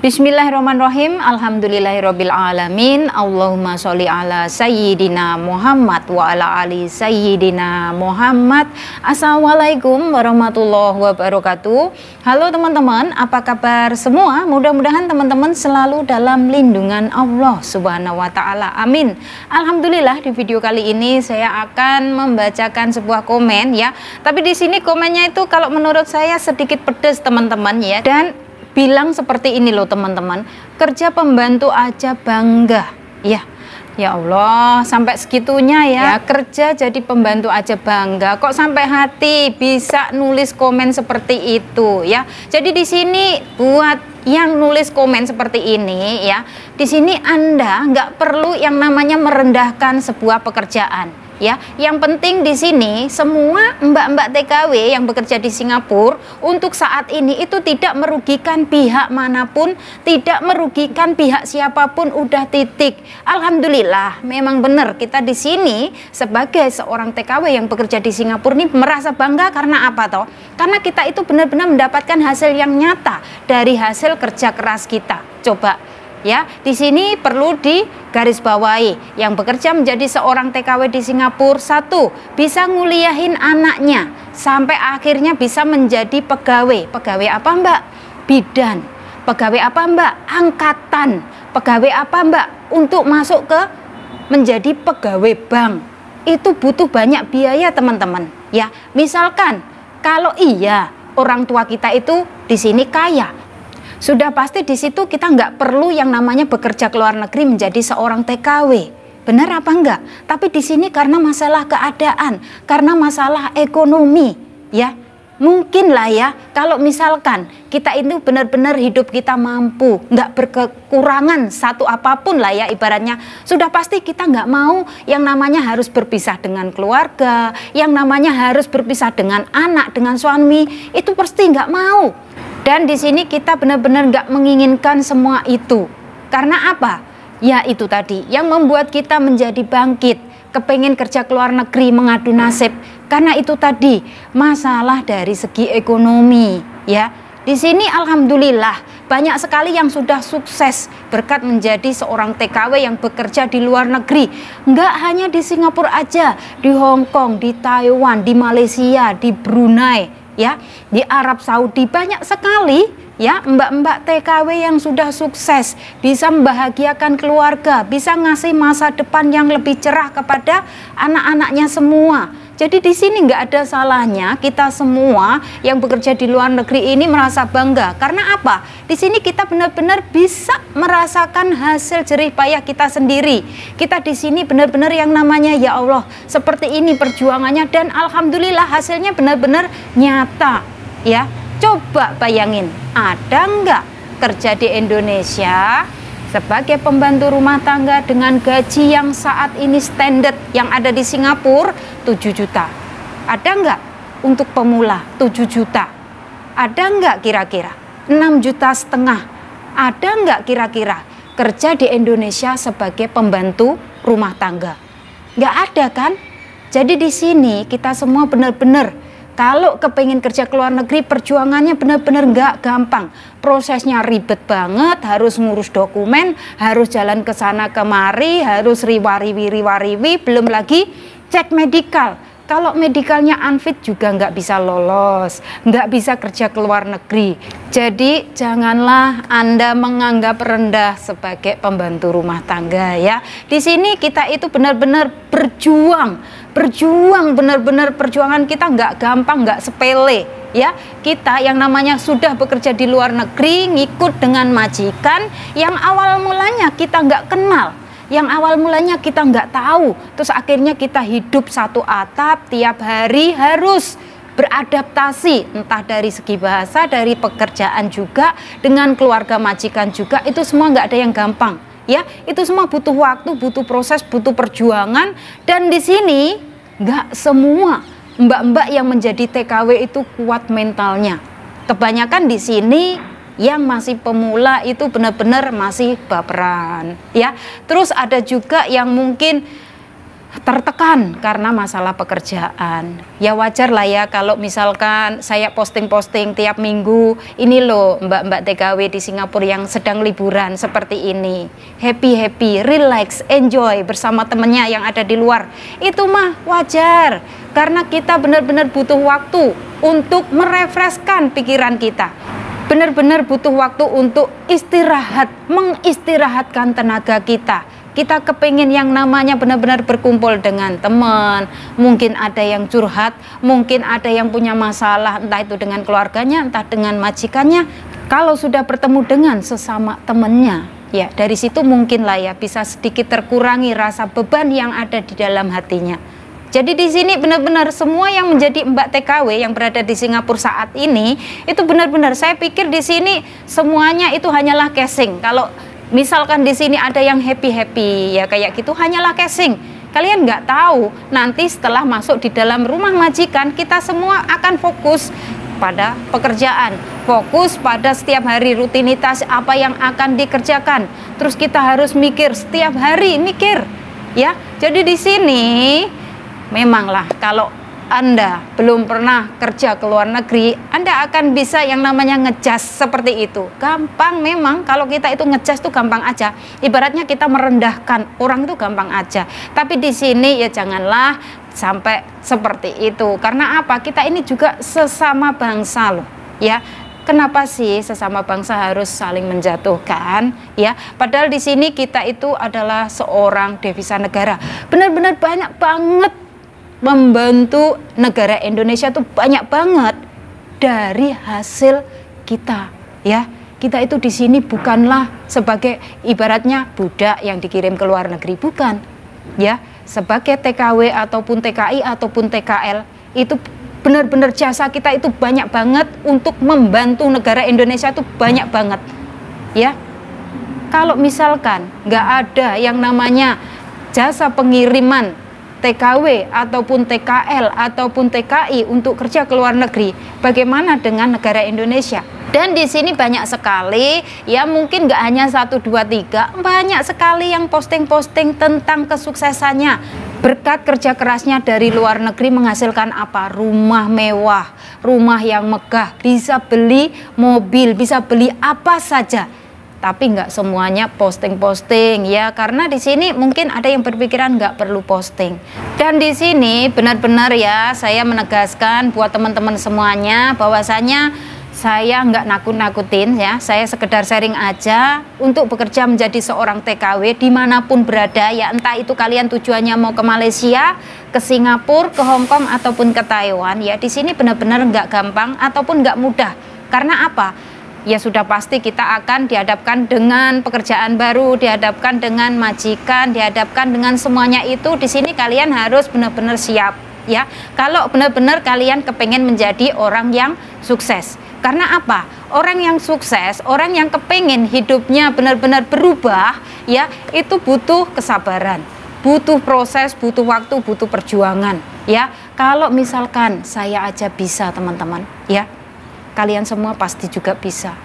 Bismillahirrahmanirrahim. Alhamdulillahirabbil alamin. Allahumma sholli ala sayyidina Muhammad wa ala ali sayyidina Muhammad. Assalamualaikum warahmatullahi wabarakatuh. Halo teman-teman, apa kabar semua? Mudah-mudahan teman-teman selalu dalam lindungan Allah Subhanahu wa taala. Amin. Alhamdulillah, di video kali ini saya akan membacakan sebuah komen ya. Tapi di sini komennya itu kalau menurut saya sedikit pedes teman-teman ya. Dan bilang seperti ini loh teman-teman, kerja pembantu aja bangga ya. Ya Allah, sampai segitunya ya, kerja jadi pembantu aja bangga. Kok sampai hati bisa nulis komen seperti itu ya. Jadi di sini buat yang nulis komen seperti ini ya, di sini Anda nggak perlu yang namanya merendahkan sebuah pekerjaan. Ya, yang penting di sini semua mbak-mbak TKW yang bekerja di Singapura untuk saat ini itu tidak merugikan pihak manapun, tidak merugikan pihak siapapun, udah titik. Alhamdulillah, memang benar kita di sini sebagai seorang TKW yang bekerja di Singapura ini merasa bangga karena apa toh? Karena kita itu benar-benar mendapatkan hasil yang nyata dari hasil kerja keras kita. Coba ya, di sini perlu digarisbawahi, yang bekerja menjadi seorang TKW di Singapura, satu, bisa nguliahin anaknya sampai akhirnya bisa menjadi pegawai. Pegawai apa mbak? Bidan. Pegawai apa mbak? Angkatan. Pegawai apa mbak? Untuk masuk ke menjadi pegawai bank. Itu butuh banyak biaya teman-teman ya. Misalkan kalau iya orang tua kita itu di sini kaya, sudah pasti di situ kita nggak perlu yang namanya bekerja ke luar negeri menjadi seorang TKW. Benar apa enggak? Tapi di sini karena masalah keadaan, karena masalah ekonomi, ya mungkin lah ya. Kalau misalkan kita itu benar-benar hidup kita mampu, nggak berkekurangan satu apapun lah ya ibaratnya, sudah pasti kita nggak mau yang namanya harus berpisah dengan keluarga, yang namanya harus berpisah dengan anak, dengan suami, itu pasti nggak mau. Dan di sini kita benar-benar nggak menginginkan semua itu. Karena apa? Ya itu tadi yang membuat kita menjadi bangkit, kepengen kerja ke luar negeri, mengadu nasib. Karena itu tadi masalah dari segi ekonomi ya. Di sini alhamdulillah banyak sekali yang sudah sukses berkat menjadi seorang TKW yang bekerja di luar negeri. Nggak hanya di Singapura aja, di Hong Kong, di Taiwan, di Malaysia, di Brunei ya, di Arab Saudi, banyak sekali ya mbak-mbak TKW yang sudah sukses, bisa membahagiakan keluarga, bisa ngasih masa depan yang lebih cerah kepada anak-anaknya semua. Jadi di sini nggak ada salahnya kita semua yang bekerja di luar negeri ini merasa bangga. Karena apa? Di sini kita benar-benar bisa merasakan hasil jerih payah kita sendiri. Kita di sini benar-benar yang namanya ya Allah, seperti ini perjuangannya dan alhamdulillah hasilnya benar-benar nyata. Ya, coba bayangin, ada nggak kerja di Indonesia sebagai pembantu rumah tangga dengan gaji yang saat ini standar yang ada di Singapura 7 juta. Ada nggak untuk pemula 7 juta? Ada nggak kira-kira 6,5 juta? Ada nggak kira-kira kerja di Indonesia sebagai pembantu rumah tangga? Nggak ada kan? Jadi di sini kita semua benar-benar kalau kepengen kerja ke luar negeri perjuangannya benar-benar nggak gampang. Prosesnya ribet banget, harus ngurus dokumen, harus jalan ke sana kemari, harus riwariwi, belum lagi cek medikal. Kalau medikalnya unfit juga nggak bisa lolos, nggak bisa kerja ke luar negeri. Jadi janganlah Anda menganggap rendah sebagai pembantu rumah tangga ya. Di sini kita itu benar-benar berjuang benar-benar perjuangan kita nggak gampang, nggak sepele ya. Kita yang namanya sudah bekerja di luar negeri, ngikut dengan majikan yang awal mulanya kita nggak kenal, yang awal mulanya kita nggak tahu, terus akhirnya kita hidup satu atap, tiap hari harus beradaptasi, entah dari segi bahasa, dari pekerjaan juga, dengan keluarga majikan juga, itu semua nggak ada yang gampang ya. Itu semua butuh waktu, butuh proses, butuh perjuangan. Dan di sini nggak semua mbak-mbak yang menjadi TKW itu kuat mentalnya. Kebanyakan di sini yang masih pemula itu benar-benar masih baperan ya. Terus ada juga yang mungkin tertekan karena masalah pekerjaan. Ya wajar lah ya kalau misalkan saya posting-posting tiap minggu, ini loh mbak-mbak TKW di Singapura yang sedang liburan seperti ini. Happy, relax, enjoy bersama temennya yang ada di luar. Itu mah wajar, karena kita benar-benar butuh waktu untuk merefreshkan pikiran kita. Benar-benar butuh waktu untuk istirahat, mengistirahatkan tenaga kita. Kita kepingin yang namanya benar-benar berkumpul dengan teman, mungkin ada yang curhat, mungkin ada yang punya masalah, entah itu dengan keluarganya, entah dengan majikannya. Kalau sudah bertemu dengan sesama temannya, ya dari situ mungkin lah ya bisa sedikit terkurangi rasa beban yang ada di dalam hatinya. Jadi di sini benar-benar semua yang menjadi Mbak TKW yang berada di Singapura saat ini, itu benar-benar saya pikir di sini semuanya itu hanyalah casing. Kalau misalkan di sini ada yang happy ya kayak gitu, hanyalah casing. Kalian nggak tahu nanti setelah masuk di dalam rumah majikan, kita semua akan fokus pada pekerjaan, fokus pada setiap hari rutinitas apa yang akan dikerjakan. Terus kita harus mikir setiap hari, mikir ya. Jadi di sini memanglah kalau Anda belum pernah kerja ke luar negeri, Anda akan bisa yang namanya ngejudge seperti itu. Gampang memang, kalau kita itu ngejudge itu gampang aja. Ibaratnya kita merendahkan orang itu gampang aja. Tapi di sini ya janganlah sampai seperti itu. Karena apa? Kita ini juga sesama bangsa loh, ya. Kenapa sih sesama bangsa harus saling menjatuhkan, ya? Padahal di sini kita itu adalah seorang devisa negara. Benar-benar banyak banget membantu negara Indonesia tuh, banyak banget dari hasil kita, ya. Kita itu di sini bukanlah sebagai ibaratnya budak yang dikirim ke luar negeri, bukan, ya. Sebagai TKW ataupun TKI ataupun TKL itu benar-benar jasa kita itu banyak banget untuk membantu negara Indonesia itu banyak banget, ya. Kalau misalkan nggak ada yang namanya jasa pengiriman TKW ataupun TKL ataupun TKI untuk kerja ke luar negeri, bagaimana dengan negara Indonesia? Dan di sini banyak sekali, ya mungkin nggak hanya 1, 2, 3, banyak sekali yang posting-posting tentang kesuksesannya. Berkat kerja kerasnya dari luar negeri menghasilkan apa? Rumah mewah, rumah yang megah, bisa beli mobil, bisa beli apa saja. Tapi nggak semuanya posting-posting ya, karena di sini mungkin ada yang berpikiran nggak perlu posting. Dan di sini benar-benar ya saya menegaskan buat teman-teman semuanya bahwasanya saya nggak nakut-nakutin ya, saya sekedar sharing aja untuk bekerja menjadi seorang TKW dimanapun berada ya, entah itu kalian tujuannya mau ke Malaysia, ke Singapura, ke Hong Kong ataupun ke Taiwan ya. Di sini benar-benar nggak gampang ataupun nggak mudah. Karena apa? Ya sudah pasti kita akan dihadapkan dengan pekerjaan baru, dihadapkan dengan majikan, dihadapkan dengan semuanya itu. Di sini kalian harus benar-benar siap ya. Kalau benar-benar kalian kepengen menjadi orang yang sukses. Karena apa? Orang yang sukses, orang yang kepengen hidupnya benar-benar berubah ya, itu butuh kesabaran, butuh proses, butuh waktu, butuh perjuangan ya. Kalau misalkan saya aja bisa teman-teman ya, kalian semua pasti juga bisa.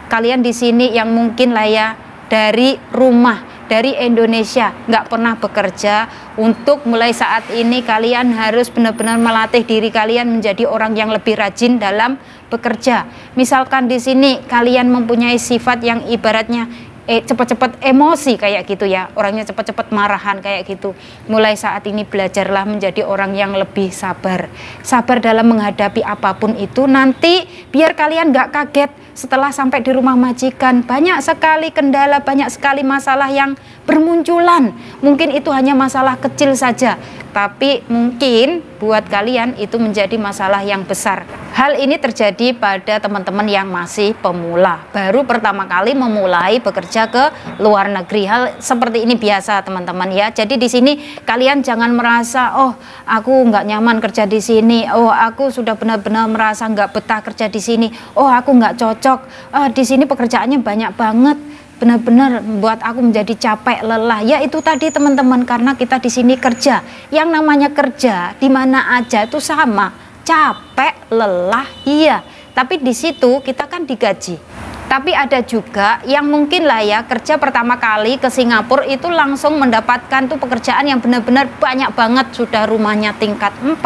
Kalian di sini yang mungkin lah ya dari rumah, dari Indonesia, nggak pernah bekerja, untuk mulai saat ini kalian harus benar-benar melatih diri kalian menjadi orang yang lebih rajin dalam bekerja. Misalkan di sini kalian mempunyai sifat yang ibaratnya cepat-cepat emosi kayak gitu ya, orangnya cepat-cepat marahan kayak gitu. Mulai saat ini belajarlah menjadi orang yang lebih sabar dalam menghadapi apapun itu. Nanti biar kalian nggak kaget setelah sampai di rumah majikan, banyak sekali kendala, banyak sekali masalah yang bermunculan. Mungkin itu hanya masalah kecil saja, tapi mungkin buat kalian itu menjadi masalah yang besar. Hal ini terjadi pada teman-teman yang masih pemula, baru pertama kali memulai bekerja ke luar negeri. Hal seperti ini biasa teman-teman ya. Jadi di sini kalian jangan merasa, oh aku nggak nyaman kerja di sini, oh aku sudah benar-benar merasa nggak betah kerja di sini, oh aku nggak cocok, di sini pekerjaannya banyak banget, benar-benar membuat aku menjadi capek, lelah. Ya itu tadi teman-teman, karena kita di sini kerja, yang namanya kerja di mana aja itu sama, capek, lelah, iya. Tapi di situ kita kan digaji. Tapi ada juga yang mungkin lah ya kerja pertama kali ke Singapura itu langsung mendapatkan tuh pekerjaan yang benar-benar banyak banget, sudah rumahnya tingkat 4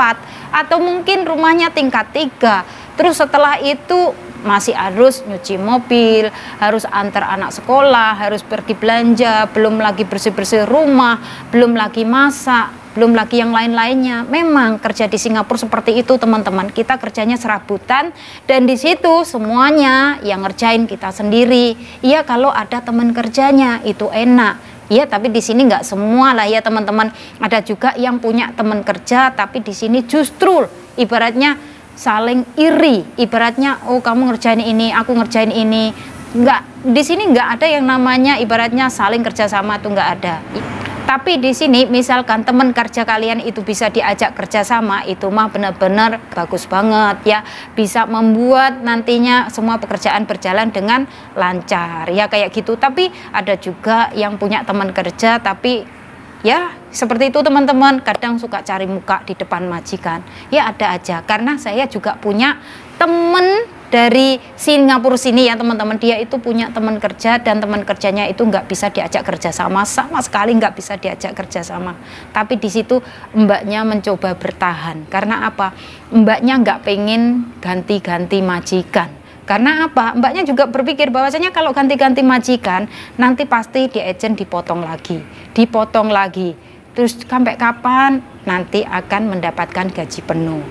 atau mungkin rumahnya tingkat 3. Terus setelah itu masih harus nyuci mobil, harus antar anak sekolah, harus pergi belanja, belum lagi bersih-bersih rumah, belum lagi masak, belum lagi yang lain-lainnya. Memang kerja di Singapura seperti itu teman-teman, kita kerjanya serabutan dan di situ semuanya yang ngerjain kita sendiri. Iya kalau ada teman kerjanya itu enak. Iya tapi di sini nggak semua lah ya teman-teman. Ada juga yang punya teman kerja tapi di sini justru ibaratnya saling iri, ibaratnya oh kamu ngerjain ini, aku ngerjain ini. Enggak, di sini nggak ada yang namanya ibaratnya saling kerjasama tuh nggak ada. Tapi di sini misalkan teman kerja kalian itu bisa diajak kerjasama, itu mah benar-benar bagus banget ya, bisa membuat nantinya semua pekerjaan berjalan dengan lancar ya kayak gitu. Tapi ada juga yang punya teman kerja tapi ya seperti itu teman-teman, kadang suka cari muka di depan majikan. Ya ada aja, karena saya juga punya temen dari Singapura sini ya teman-teman. Dia itu punya teman kerja dan teman kerjanya itu nggak bisa diajak kerja sama sekali nggak bisa diajak kerja sama. Tapi di situ mbaknya mencoba bertahan. Karena apa? Mbaknya nggak pengen ganti-ganti majikan. Karena apa? Mbaknya juga berpikir bahwasanya kalau ganti-ganti majikan nanti pasti di agent dipotong lagi, terus sampai kapan nanti akan mendapatkan gaji penuh.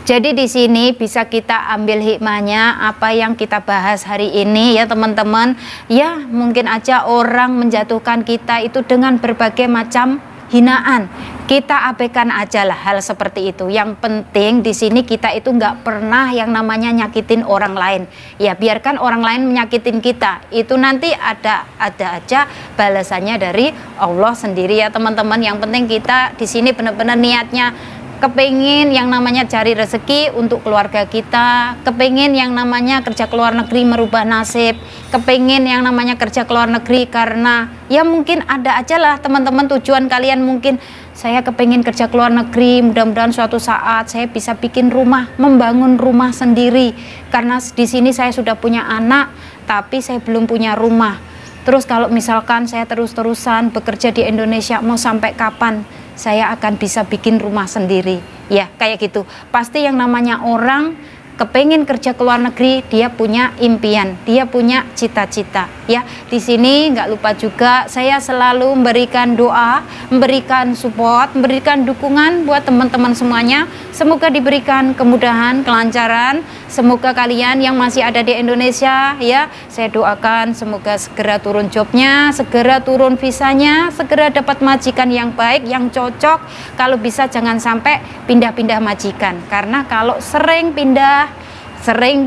Jadi di sini bisa kita ambil hikmahnya apa yang kita bahas hari ini ya teman-teman. Ya mungkin aja orang menjatuhkan kita itu dengan berbagai macam hinaan, kita abaikan aja lah hal seperti itu. Yang penting di sini kita itu nggak pernah yang namanya nyakitin orang lain. Ya biarkan orang lain menyakitin kita, itu nanti ada aja balasannya dari Allah sendiri ya teman-teman. Yang penting kita di sini benar-benar niatnya kepingin yang namanya cari rezeki untuk keluarga kita, kepingin yang namanya kerja ke luar negeri merubah nasib, kepingin yang namanya kerja ke luar negeri karena ya mungkin ada aja lah teman-teman tujuan kalian. Mungkin saya kepingin kerja ke luar negeri, mudah-mudahan suatu saat saya bisa bikin rumah, membangun rumah sendiri, karena di sini saya sudah punya anak tapi saya belum punya rumah. Terus kalau misalkan saya terus-terusan bekerja di Indonesia, mau sampai kapan saya akan bisa bikin rumah sendiri? Ya kayak gitu. Pasti yang namanya orang kepengen kerja ke luar negeri, dia punya impian, dia punya cita-cita ya. Di sini nggak lupa juga saya selalu memberikan doa, memberikan support, memberikan dukungan buat teman-teman semuanya. Semoga diberikan kemudahan, kelancaran. Semoga kalian yang masih ada di Indonesia ya, saya doakan semoga segera turun jobnya, segera turun visanya, segera dapat majikan yang baik, yang cocok. Kalau bisa jangan sampai pindah-pindah majikan, karena kalau sering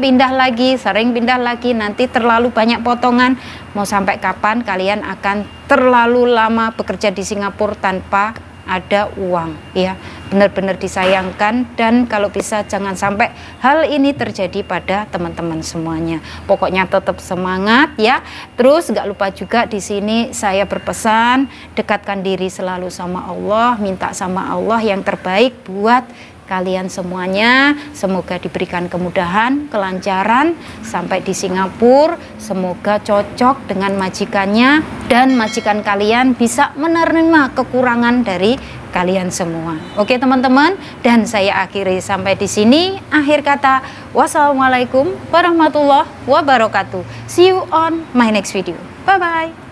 pindah lagi nanti terlalu banyak potongan. Mau sampai kapan kalian akan terlalu lama bekerja di Singapura tanpa ada uang ya. Benar-benar disayangkan, dan kalau bisa jangan sampai hal ini terjadi pada teman-teman semuanya. Pokoknya tetap semangat ya. Terus nggak lupa juga di sini saya berpesan, dekatkan diri selalu sama Allah, minta sama Allah yang terbaik buat kalian semuanya. Semoga diberikan kemudahan, kelancaran sampai di Singapura. Semoga cocok dengan majikannya dan majikan kalian bisa menerima kekurangan dari kalian semua. Oke teman-teman, dan saya akhiri sampai di sini. Akhir kata, wassalamualaikum warahmatullahi wabarakatuh. See you on my next video. Bye bye.